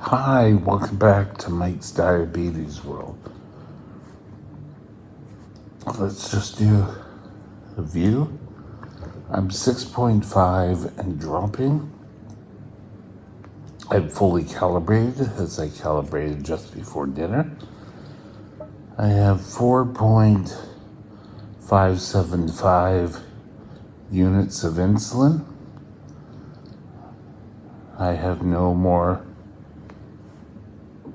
Hi, welcome back to Mike's Diabetes World. Let's just do a view. I'm 6.5 and dropping. I'm fully calibrated as I calibrated just before dinner. I have 4.575 units of insulin. I have no more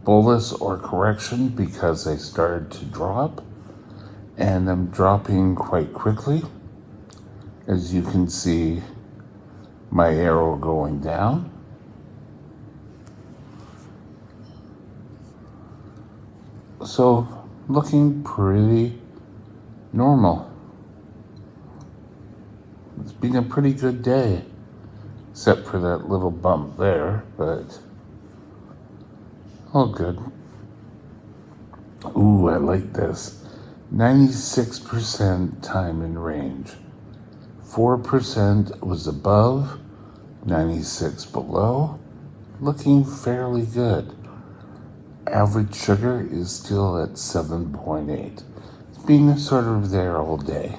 bolus or correction because I started to drop, and I'm dropping quite quickly. As you can see, my arrow going down. So, looking pretty normal. It's been a pretty good day, except for that little bump there, but all good. Ooh, I like this. 96% time in range. 4% was above, 96 below. Looking fairly good. Average sugar is still at 7.8. It's been sort of there all day.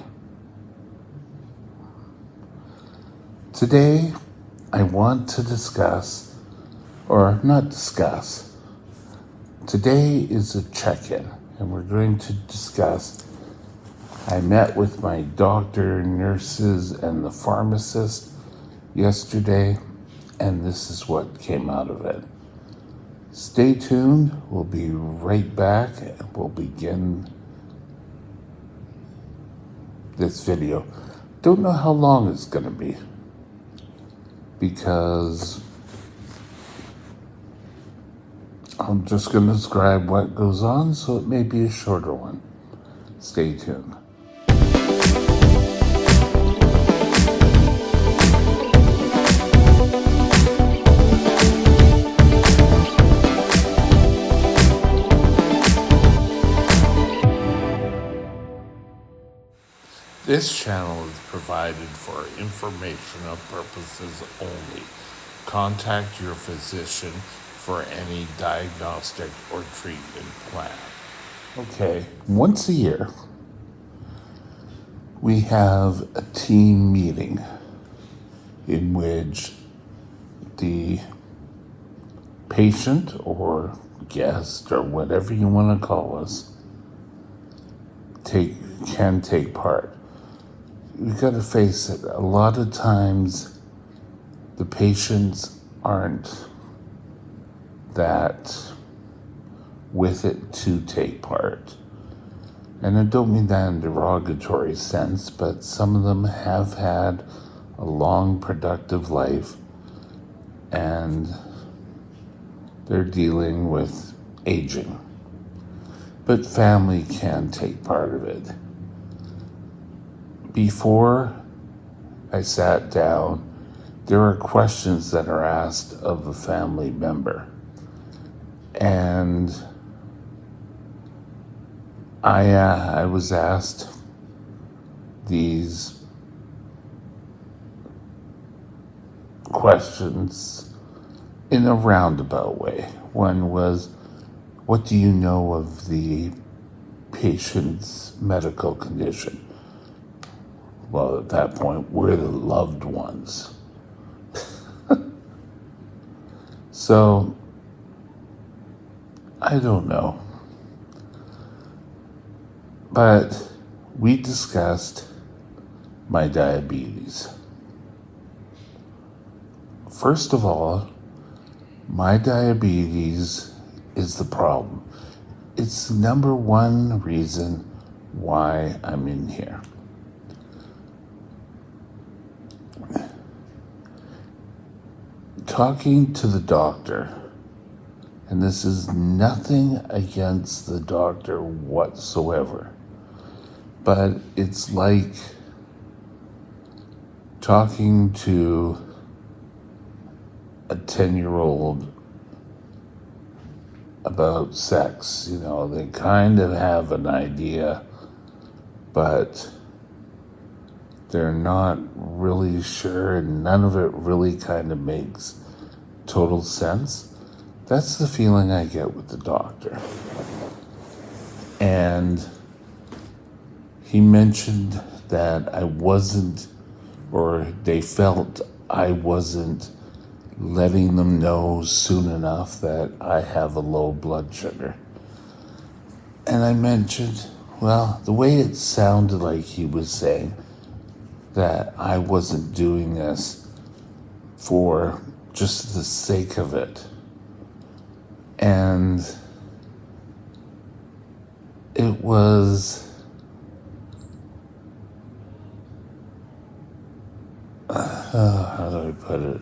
Today, I want to discuss, or not discuss, today is a check-in, and we're going to discuss. I met with my doctor, nurses, and the pharmacist yesterday, and this is what came out of it. Stay tuned. We'll be right back, and we'll begin this video. Don't know how long it's going to be, because I'm just going to describe what goes on, so it may be a shorter one. Stay tuned. This channel is provided for informational purposes only. Contact your physician for any diagnostic or treatment plan. Okay, once a year, we have a team meeting in which the patient or guest or whatever you want to call us can take part. You've got to face it. A lot of times, the patients aren't that with it to take part. And I don't mean that in a derogatory sense, but some of them have had a long, productive life, and they're dealing with aging. But family can take part of it. Before I sat down, there are questions that are asked of a family member. And I was asked these questions in a roundabout way. One was, what do you know of the patient's medical condition? Well, at that point, we're the loved ones. So, I don't know. But we discussed my diabetes. First of all, my diabetes is the problem. It's the number one reason why I'm in here. Talking to the doctor, and this is nothing against the doctor whatsoever, but it's like talking to a 10-year-old about sex. You know, they kind of have an idea, but they're not really sure, and none of it really kind of makes total sense. That's the feeling I get with the doctor. And he mentioned that I wasn't, or they felt I wasn't letting them know soon enough that I have a low blood sugar. And I mentioned, well, the way it sounded like he was saying that I wasn't doing this for just the sake of it. And it was, how do I put it?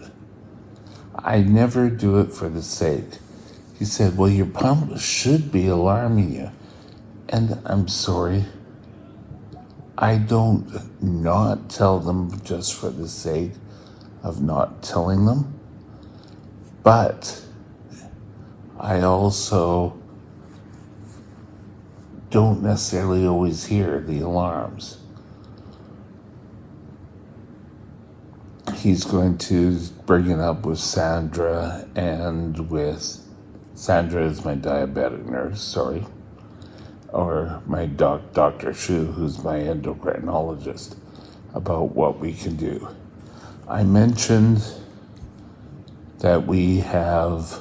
I never do it for the sake. He said, well, your pump should be alarming you. And I'm sorry, I don't not tell them just for the sake of not telling them. But I also don't necessarily always hear the alarms. He's going to bring it up with Sandra Sandra is my diabetic nurse, sorry, or my Dr. Shu, who's my endocrinologist, about what we can do. I mentioned that we have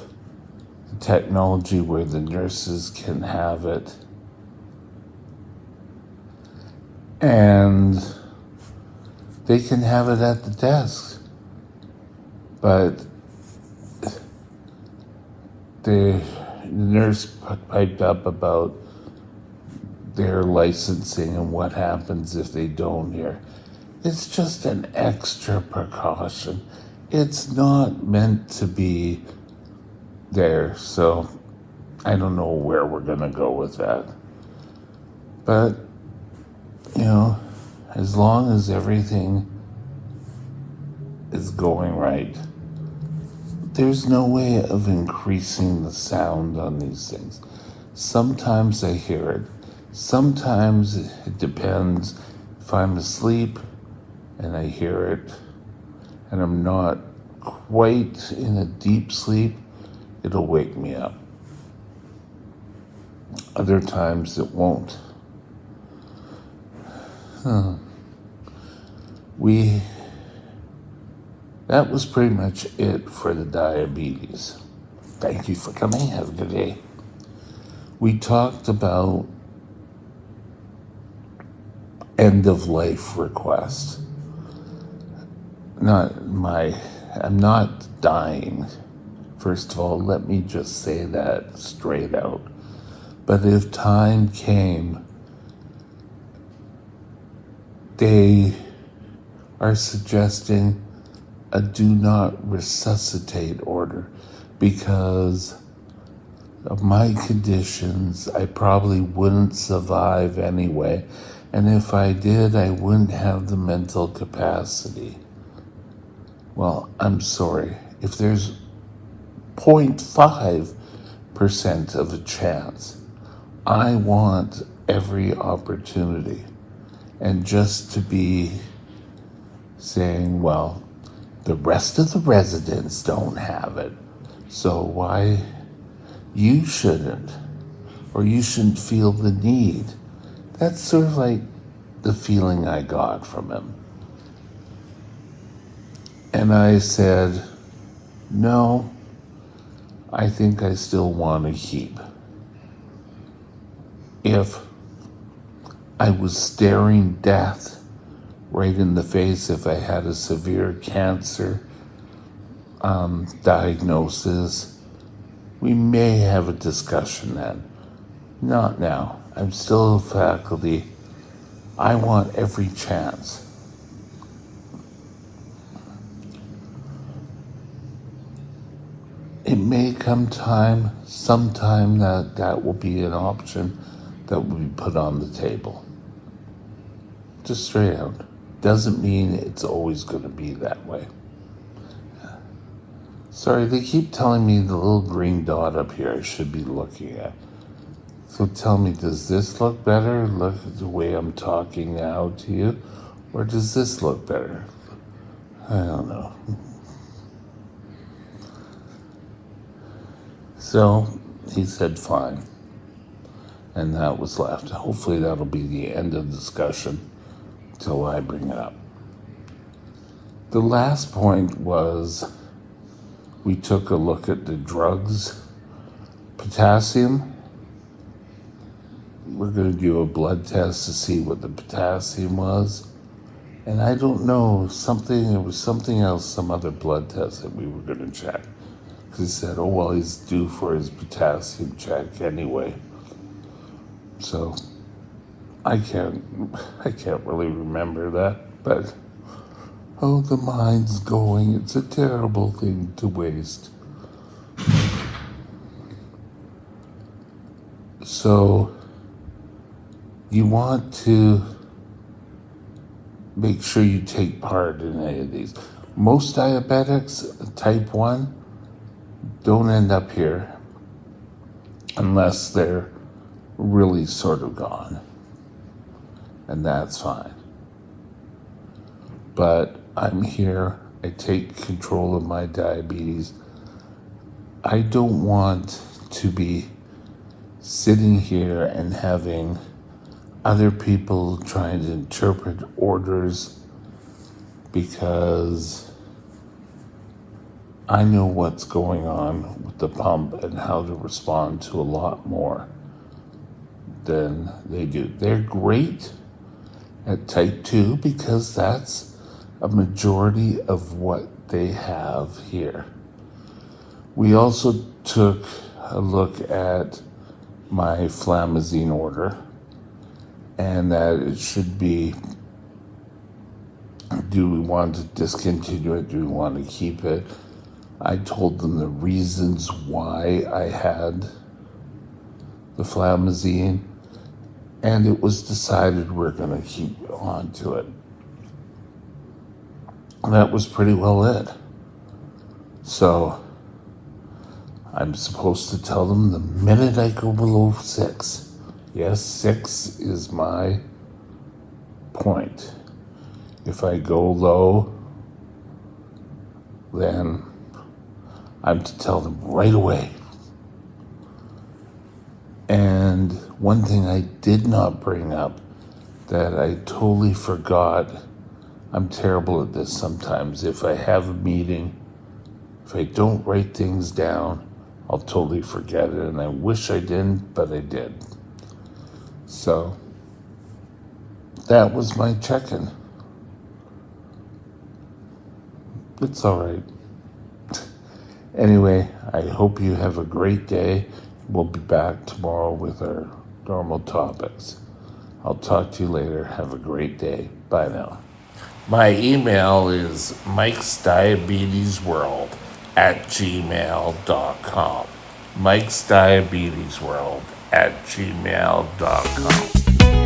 technology where the nurses can have it, and they can have it at the desk, but the nurse piped up about their licensing and what happens if they don't hear. It's just an extra precaution. It's not meant to be there, so I don't know where we're gonna go with that. But, as long as everything is going right, there's no way of increasing the sound on these things. Sometimes I hear it. Sometimes it depends. If I'm asleep and I hear it and I'm not quite in a deep sleep, it'll wake me up. Other times it won't. That was pretty much it for the diabetes. Thank you for coming. Have a good day. We talked about end of life requests. I'm not dying. First of all, let me just say that straight out. But if time came, they are suggesting a do not resuscitate order because of my conditions. I probably wouldn't survive anyway. And if I did, I wouldn't have the mental capacity. Well, I'm sorry. If there's 0.5% of a chance, I want every opportunity. And just to be saying, well, the rest of the residents don't have it, so why you shouldn't, or you shouldn't feel the need. That's sort of like the feeling I got from him. And I said, no, I think I still want to keep. If I was staring death right in the face, if I had a severe cancer diagnosis, we may have a discussion then. Not now. I'm still a faculty. I want every chance. It may come sometime that will be an option that will be put on the table. Just straight out. Doesn't mean it's always going to be that way. Sorry, they keep telling me the little green dot up here I should be looking at. So tell me, does this look better? Look at the way I'm talking now to you? Or does this look better? I don't know. So he said fine. And that was left. Hopefully that'll be the end of the discussion till I bring it up. The last point was we took a look at the drugs. Potassium. We're going to do a blood test to see what the potassium was. And I don't know, it was something else, some other blood test that we were going to check. Because he said, oh, well, he's due for his potassium check anyway. So I can't really remember that, but oh, the mind's going. It's a terrible thing to waste. So you want to make sure you take part in any of these. Most diabetics, type 1, don't end up here unless they're really sort of gone. And that's fine. But I'm here. I take control of my diabetes. I don't want to be sitting here and having other people trying to interpret orders, because I know what's going on with the pump and how to respond to a lot more than they do. They're great at type 2 because that's a majority of what they have here. We also took a look at my Flamazine order, and that it should be, do we want to discontinue it? Do we want to keep it? I told them the reasons why I had the Flamazine, and it was decided we're going to keep on to it. That was pretty well it. So I'm supposed to tell them the minute I go below 6. Yes, 6 is my point. If I go low, then I'm to tell them right away. And one thing I did not bring up that I totally forgot, I'm terrible at this sometimes. If I have a meeting, if I don't write things down, I'll totally forget it. And I wish I didn't, but I did. So that was my check-in. It's all right. Anyway, I hope you have a great day. We'll be back tomorrow with our normal topics. I'll talk to you later. Have a great day. Bye now. My email is mikesdiabetesworld@gmail.com. mikesdiabetesworld@gmail.com.